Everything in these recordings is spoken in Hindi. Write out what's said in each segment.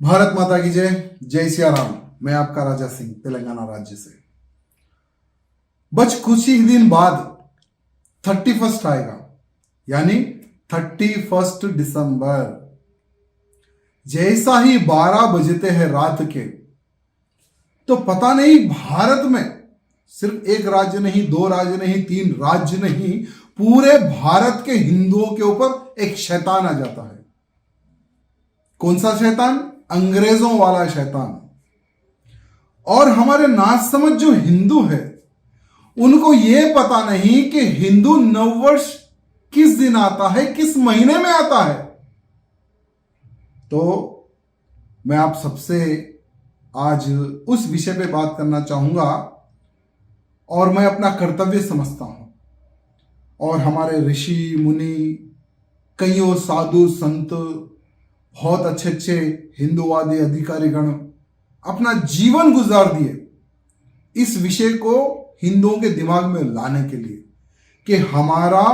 भारत माता की जय। जय सिया राम। मैं आपका राजा सिंह, तेलंगाना राज्य से। बस कुछ ही दिन बाद 31 आएगा, यानी 31 दिसंबर। जैसा ही 12 बजते हैं रात के, तो पता नहीं भारत में सिर्फ एक राज्य नहीं, दो राज्य नहीं, तीन राज्य नहीं, पूरे भारत के हिंदुओं के ऊपर एक शैतान आ जाता है। कौन सा शैतान? अंग्रेजों वाला शैतान। और हमारे नासमझ जो हिंदू है, उनको यह पता नहीं कि हिंदू नववर्ष किस दिन आता है, किस महीने में आता है। तो मैं आप सबसे आज उस विषय पे बात करना चाहूंगा, और मैं अपना कर्तव्य समझता हूं। और हमारे ऋषि मुनि, कईयों साधु संत, बहुत अच्छे अच्छे हिंदूवादी अधिकारीगण अपना जीवन गुजार दिए इस विषय को हिंदुओं के दिमाग में लाने के लिए कि हमारा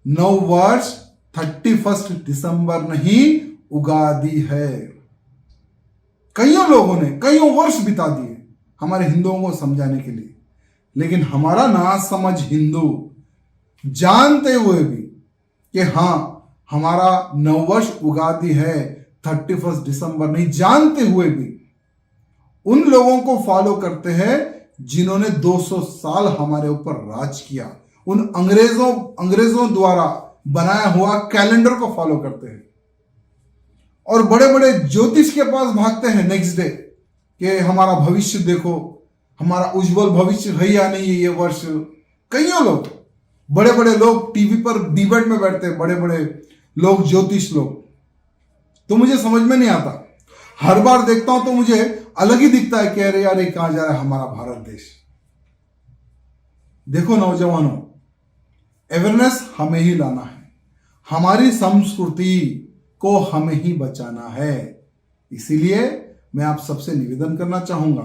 नववर्ष 31 दिसंबर नहीं, उगादी है। कईयों लोगों ने कईयों वर्ष बिता दिए हमारे हिंदुओं को समझाने के लिए, लेकिन हमारा नासमझ हिंदू जानते हुए भी कि हां, हमारा नववर्ष उगादी है 31 दिसंबर नहीं, जानते हुए भी उन लोगों को फॉलो करते हैं जिन्होंने 200 साल हमारे ऊपर राज किया। उन अंग्रेजों द्वारा बनाया हुआ कैलेंडर को फॉलो करते हैं, और बड़े बड़े ज्योतिष के पास भागते हैं नेक्स्ट डे कि हमारा भविष्य देखो, हमारा उज्जवल भविष्य है या नहीं ये वर्ष। कईयों लोग, बड़े बड़े लोग टीवी पर डिबेट में बैठते हैं, बड़े बड़े लोग, ज्योतिष लोग। तो मुझे समझ में नहीं आता, हर बार देखता हूं तो मुझे अलग ही दिखता है कि अरे यार, ये कहां जा रहा है हमारा भारत देश। देखो नौजवानों, अवेयरनेस हमें ही लाना है, हमारी संस्कृति को हमें ही बचाना है। इसीलिए मैं आप सबसे निवेदन करना चाहूंगा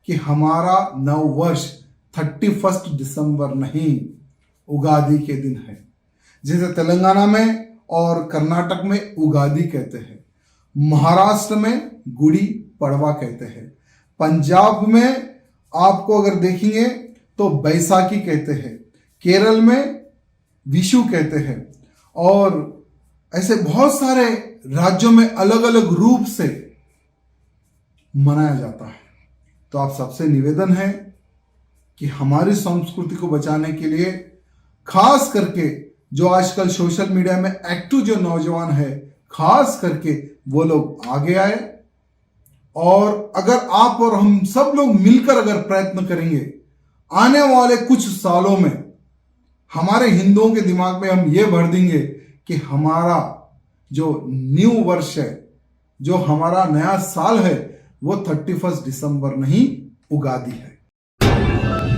कि हमारा नववर्ष 31 दिसंबर नहीं, उगादी के दिन है। जैसे तेलंगाना में और कर्नाटक में उगादी कहते हैं, महाराष्ट्र में गुड़ी पड़वा कहते हैं, पंजाब में आपको अगर देखेंगे तो बैसाखी कहते हैं, केरल में विशु कहते हैं, और ऐसे बहुत सारे राज्यों में अलग अलग रूप से मनाया जाता है। तो आप सबसे निवेदन है कि हमारी संस्कृति को बचाने के लिए, खास करके जो आजकल सोशल मीडिया में एक्टिव जो नौजवान है, खास करके वो लोग आगे आए। और अगर आप और हम सब लोग मिलकर अगर प्रयत्न करेंगे, आने वाले कुछ सालों में हमारे हिंदुओं के दिमाग में हम ये भर देंगे कि हमारा जो न्यू वर्ष है, जो हमारा नया साल है, वो 31 दिसंबर नहीं, उगादी है।